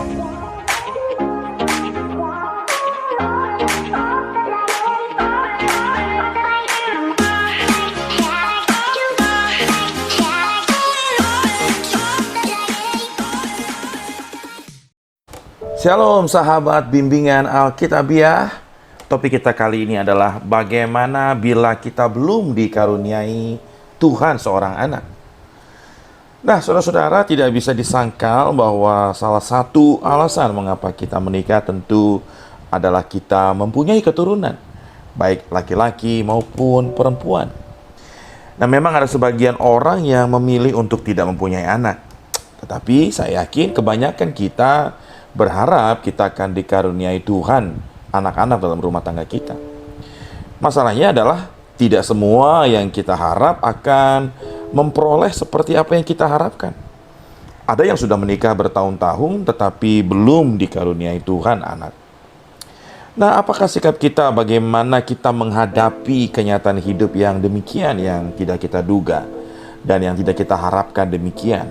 Shalom sahabat bimbingan Alkitabiah. Topik kita kali ini adalah bagaimana bila kita belum dikaruniai Tuhan seorang anak. Nah, saudara-saudara, tidak bisa disangkal bahwa salah satu alasan mengapa kita menikah tentu adalah kita mempunyai keturunan, baik laki-laki maupun perempuan. Nah, memang ada sebagian orang yang memilih untuk tidak mempunyai anak. Tetapi saya yakin kebanyakan kita berharap kita akan dikaruniai Tuhan anak-anak dalam rumah tangga kita. Masalahnya adalah tidak semua yang kita harap akan memperoleh seperti apa yang kita harapkan. Ada yang sudah menikah bertahun-tahun tetapi belum dikaruniai Tuhan anak. Nah, apakah sikap kita, bagaimana kita menghadapi kenyataan hidup yang demikian, yang tidak kita duga dan yang tidak kita harapkan demikian?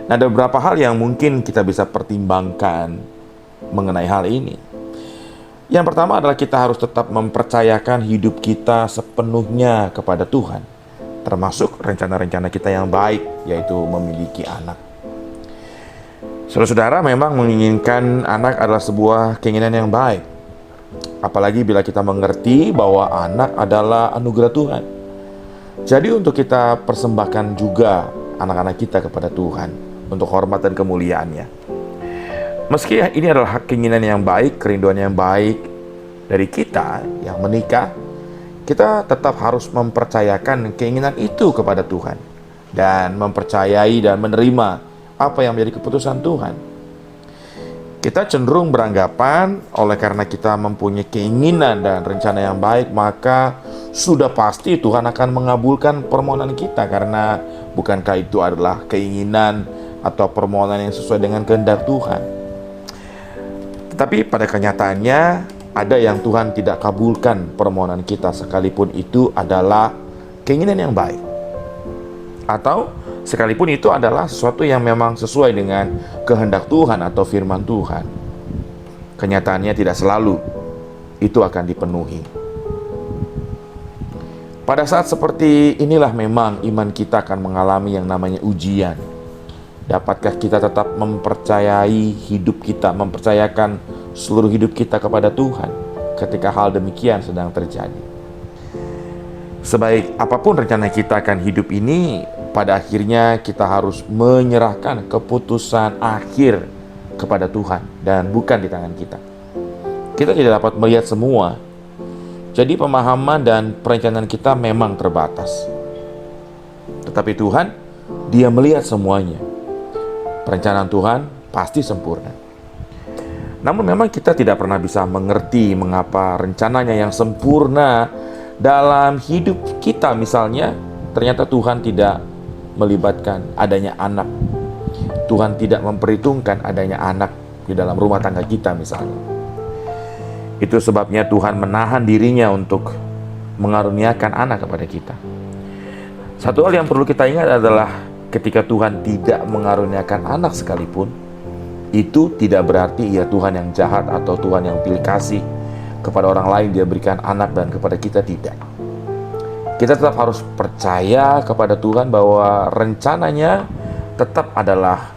Nah, ada beberapa hal yang mungkin kita bisa pertimbangkan mengenai hal ini. Yang pertama adalah kita harus tetap mempercayakan hidup kita sepenuhnya kepada Tuhan, termasuk rencana-rencana kita yang baik, yaitu memiliki anak. Saudara-saudara, memang menginginkan anak adalah sebuah keinginan yang baik. Apalagi bila kita mengerti bahwa anak adalah anugerah Tuhan. Jadi untuk kita persembahkan juga anak-anak kita kepada Tuhan untuk hormat dan kemuliaannya. Meski ini adalah keinginan yang baik, kerinduan yang baik dari kita yang menikah, kita tetap harus mempercayakan keinginan itu kepada Tuhan dan mempercayai dan menerima apa yang menjadi keputusan Tuhan. Kita cenderung beranggapan oleh karena kita mempunyai keinginan dan rencana yang baik, maka sudah pasti Tuhan akan mengabulkan permohonan kita, karena bukankah itu adalah keinginan atau permohonan yang sesuai dengan kehendak Tuhan. Tetapi pada kenyataannya ada yang Tuhan tidak kabulkan permohonan kita, sekalipun itu adalah keinginan yang baik, atau sekalipun itu adalah sesuatu yang memang sesuai dengan kehendak Tuhan atau firman Tuhan. Kenyataannya tidak selalu itu akan dipenuhi. Pada saat seperti inilah memang iman kita akan mengalami yang namanya ujian. Dapatkah kita tetap mempercayai hidup kita, mempercayakan seluruh hidup kita kepada Tuhan ketika hal demikian sedang terjadi? Sebaik apapun rencana kita akan hidup ini, pada akhirnya kita harus menyerahkan keputusan akhir kepada Tuhan dan bukan di tangan kita. Kita tidak dapat melihat semua. Jadi pemahaman dan perencanaan kita memang terbatas. Tetapi Tuhan, Dia melihat semuanya. Perencanaan Tuhan pasti sempurna. Namun memang kita tidak pernah bisa mengerti mengapa rencananya yang sempurna dalam hidup kita misalnya, ternyata Tuhan tidak melibatkan adanya anak. Tuhan tidak memperhitungkan adanya anak di dalam rumah tangga kita misalnya. Itu sebabnya Tuhan menahan dirinya untuk mengaruniakan anak kepada kita. Satu hal yang perlu kita ingat adalah ketika Tuhan tidak mengaruniakan anak sekalipun, itu tidak berarti ia Tuhan yang jahat atau Tuhan yang pilih kasih kepada orang lain Dia berikan anak dan kepada kita tidak. Kita tetap harus percaya kepada Tuhan bahwa rencananya tetap adalah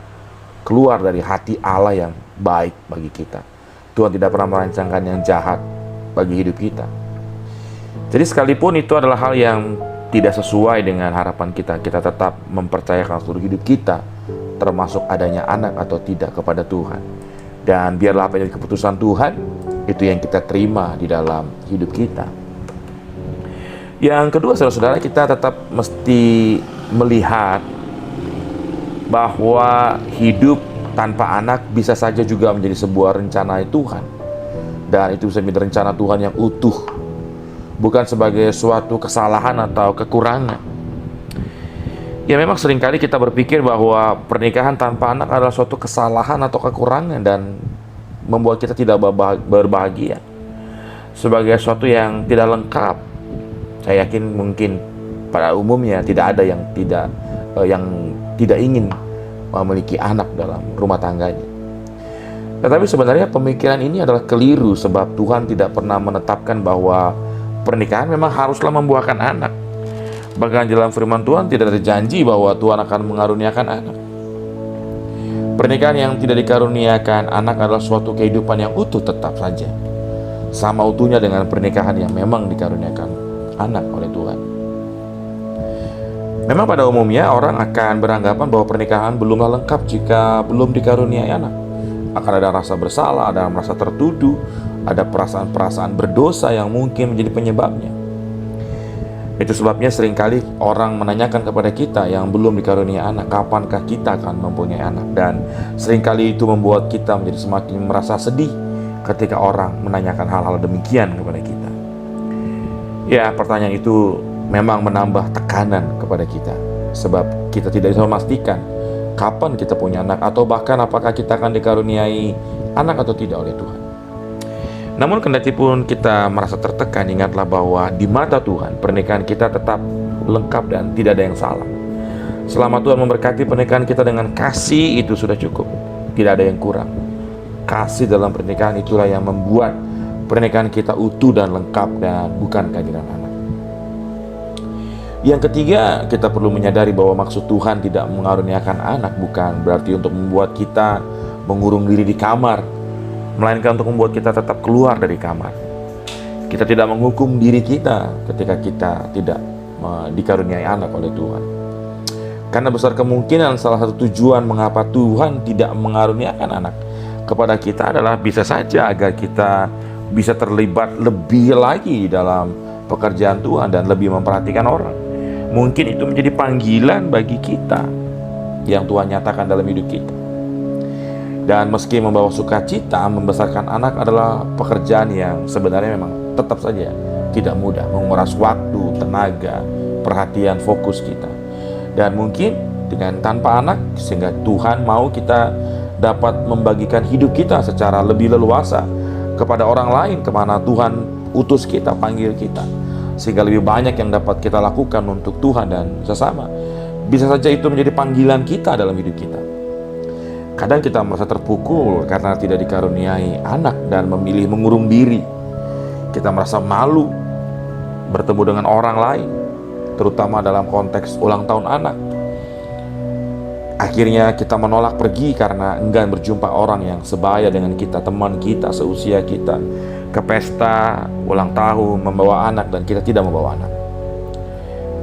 keluar dari hati Allah yang baik bagi kita. Tuhan tidak pernah merancangkan yang jahat bagi hidup kita. Jadi sekalipun itu adalah hal yang tidak sesuai dengan harapan kita, kita tetap mempercayakan seluruh hidup kita, termasuk adanya anak atau tidak, kepada Tuhan. Dan biarlah apa yang jadi keputusan Tuhan, itu yang kita terima di dalam hidup kita. Yang kedua, saudara-saudara, kita tetap mesti melihat bahwa hidup tanpa anak bisa saja juga menjadi sebuah rencana Tuhan. Dan itu bisa menjadi rencana Tuhan yang utuh, bukan sebagai suatu kesalahan atau kekurangan. Ya, memang seringkali kita berpikir bahwa pernikahan tanpa anak adalah suatu kesalahan atau kekurangan dan membuat kita tidak berbahagia, sebagai sesuatu yang tidak lengkap. Saya yakin mungkin pada umumnya tidak ada yang tidak ingin memiliki anak dalam rumah tangganya. Tetapi sebenarnya pemikiran ini adalah keliru, sebab Tuhan tidak pernah menetapkan bahwa pernikahan memang haruslah membuahkan anak. Bahkan dalam firman Tuhan tidak ada janji bahwa Tuhan akan mengaruniakan anak. Pernikahan yang tidak dikaruniakan anak adalah suatu kehidupan yang utuh tetap saja, sama utuhnya dengan pernikahan yang memang dikaruniakan anak oleh Tuhan. Memang pada umumnya orang akan beranggapan bahwa pernikahan belumlah lengkap jika belum dikaruniai anak. Akan ada rasa bersalah, ada merasa tertuduh, ada perasaan-perasaan berdosa yang mungkin menjadi penyebabnya. Itu sebabnya seringkali orang menanyakan kepada kita yang belum dikaruniai anak, kapankah kita akan mempunyai anak? Dan seringkali itu membuat kita menjadi semakin merasa sedih ketika orang menanyakan hal-hal demikian kepada kita. Ya, pertanyaan itu memang menambah tekanan kepada kita, sebab kita tidak bisa memastikan kapan kita punya anak, atau bahkan apakah kita akan dikaruniai anak atau tidak oleh Tuhan. Namun kendati pun kita merasa tertekan, ingatlah bahwa di mata Tuhan pernikahan kita tetap lengkap dan tidak ada yang salah. Selama Tuhan memberkati pernikahan kita dengan kasih, itu sudah cukup, tidak ada yang kurang. Kasih dalam pernikahan itulah yang membuat pernikahan kita utuh dan lengkap, dan bukan kehadiran anak. Yang ketiga, kita perlu menyadari bahwa maksud Tuhan tidak mengaruniakan anak bukan berarti untuk membuat kita mengurung diri di kamar, melainkan untuk membuat kita tetap keluar dari kamar. Kita tidak menghukum diri kita ketika kita tidak dikaruniai anak oleh Tuhan. Karena besar kemungkinan salah satu tujuan mengapa Tuhan tidak mengaruniakan anak kepada kita adalah bisa saja agar kita bisa terlibat lebih lagi dalam pekerjaan Tuhan dan lebih memperhatikan orang. Mungkin itu menjadi panggilan bagi kita yang Tuhan nyatakan dalam hidup kita. Dan meski membawa sukacita, membesarkan anak adalah pekerjaan yang sebenarnya memang tetap saja tidak mudah, menguras waktu, tenaga, perhatian, fokus kita. Dan mungkin dengan tanpa anak, sehingga Tuhan mau kita dapat membagikan hidup kita secara lebih leluasa kepada orang lain, kemana Tuhan utus kita, panggil kita, sehingga lebih banyak yang dapat kita lakukan untuk Tuhan dan sesama. Bisa saja itu menjadi panggilan kita dalam hidup kita. Kadang kita merasa terpukul karena tidak dikaruniai anak dan memilih mengurung diri. Kita merasa malu bertemu dengan orang lain, terutama dalam konteks ulang tahun anak. Akhirnya kita menolak pergi karena enggan berjumpa orang yang sebaya dengan kita, teman kita, seusia kita, ke pesta ulang tahun membawa anak, dan kita tidak membawa anak.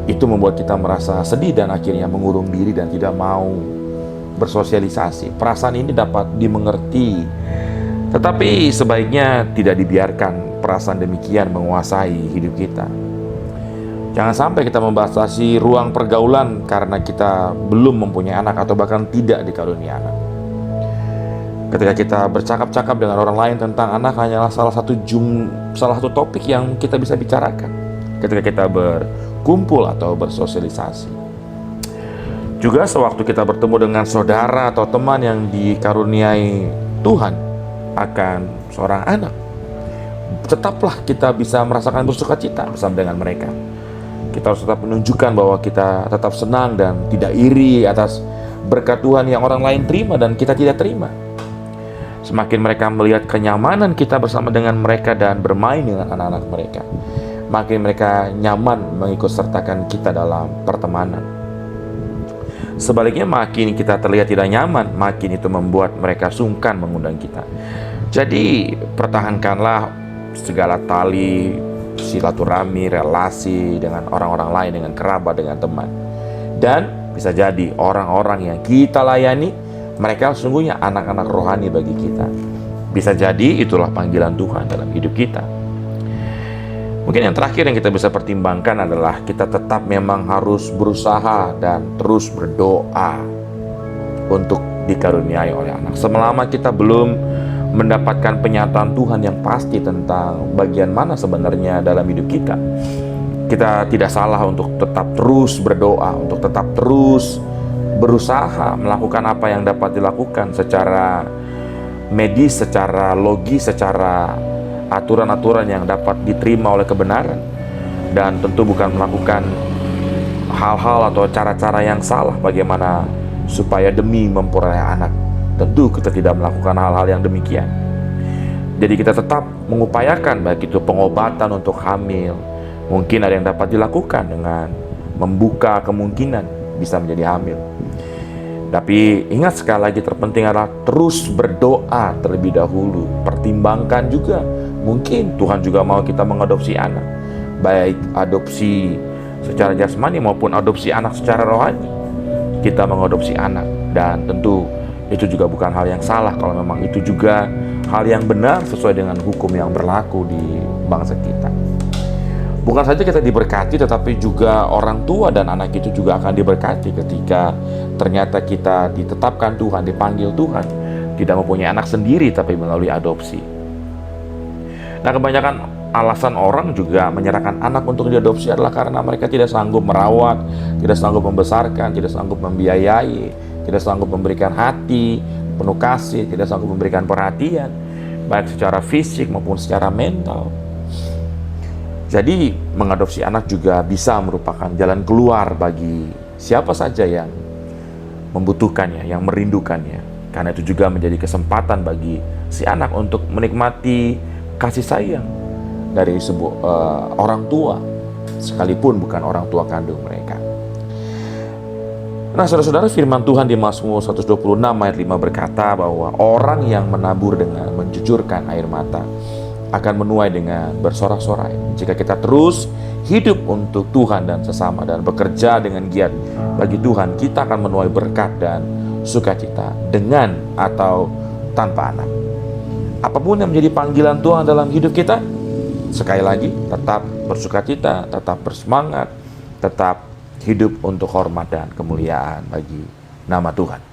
Itu membuat kita merasa sedih dan akhirnya mengurung diri dan tidak mau bersosialisasi. Perasaan ini dapat dimengerti, tetapi sebaiknya tidak dibiarkan perasaan demikian menguasai hidup kita. Jangan sampai kita membatasi ruang pergaulan karena kita belum mempunyai anak atau bahkan tidak dikaruniai anak. Ketika kita bercakap-cakap dengan orang lain tentang anak hanyalah salah satu topik yang kita bisa bicarakan ketika kita berkumpul atau bersosialisasi. Juga sewaktu kita bertemu dengan saudara atau teman yang dikaruniai Tuhan akan seorang anak, tetaplah kita bisa merasakan bersukacita bersama dengan mereka. Kita harus tetap menunjukkan bahwa kita tetap senang dan tidak iri atas berkat Tuhan yang orang lain terima dan kita tidak terima. Semakin mereka melihat kenyamanan kita bersama dengan mereka dan bermain dengan anak-anak mereka, makin mereka nyaman mengikut sertakan kita dalam pertemanan. Sebaliknya, makin kita terlihat tidak nyaman, makin itu membuat mereka sungkan mengundang kita. Jadi pertahankanlah segala tali silaturahmi, relasi dengan orang-orang lain, dengan kerabat, dengan teman. Dan bisa jadi orang-orang yang kita layani, mereka sesungguhnya anak-anak rohani bagi kita. Bisa jadi itulah panggilan Tuhan dalam hidup kita. Mungkin yang terakhir yang kita bisa pertimbangkan adalah kita tetap memang harus berusaha dan terus berdoa untuk dikaruniai oleh anak. Selama kita belum mendapatkan penyataan Tuhan yang pasti tentang bagian mana sebenarnya dalam hidup kita, kita tidak salah untuk tetap terus berdoa, untuk tetap terus berusaha melakukan apa yang dapat dilakukan secara medis, secara logis, secara aturan-aturan yang dapat diterima oleh kebenaran, dan tentu bukan melakukan hal-hal atau cara-cara yang salah bagaimana supaya demi memperoleh anak. Tentu tentu kita tidak melakukan hal-hal yang demikian. Jadi kita tetap mengupayakan baik itu pengobatan untuk hamil. Mungkin ada yang dapat dilakukan dengan membuka kemungkinan bisa menjadi hamil. Tapi ingat, sekali lagi terpenting adalah terus berdoa terlebih dahulu. Pertimbangkan juga, mungkin Tuhan juga mau kita mengadopsi anak, baik adopsi secara jasmani maupun adopsi anak secara rohani. Kita mengadopsi anak, dan tentu itu juga bukan hal yang salah kalau memang itu juga hal yang benar sesuai dengan hukum yang berlaku di bangsa kita. Bukan saja kita diberkati, tetapi juga orang tua dan anak itu juga akan diberkati ketika ternyata kita ditetapkan Tuhan, dipanggil Tuhan, tidak mempunyai anak sendiri tapi melalui adopsi. Nah, kebanyakan alasan orang juga menyerahkan anak untuk diadopsi adalah karena mereka tidak sanggup merawat, tidak sanggup membesarkan, tidak sanggup membiayai, tidak sanggup memberikan hati penuh kasih, tidak sanggup memberikan perhatian, baik secara fisik maupun secara mental. Jadi mengadopsi anak juga bisa merupakan jalan keluar bagi siapa saja yang membutuhkannya, yang merindukannya. Karena itu juga menjadi kesempatan bagi si anak untuk menikmati kasih sayang dari orang tua, sekalipun bukan orang tua kandung mereka. Nah, saudara-saudara, firman Tuhan di Mazmur 126 ayat 5 berkata bahwa orang yang menabur dengan menjujurkan air mata akan menuai dengan bersorak-sorai. Jika kita terus hidup untuk Tuhan dan sesama dan bekerja dengan giat bagi Tuhan, kita akan menuai berkat dan sukacita dengan atau tanpa anak. Apapun yang menjadi panggilan Tuhan dalam hidup kita, sekali lagi tetap bersukacita, tetap bersemangat, tetap hidup untuk hormat dan kemuliaan bagi nama Tuhan.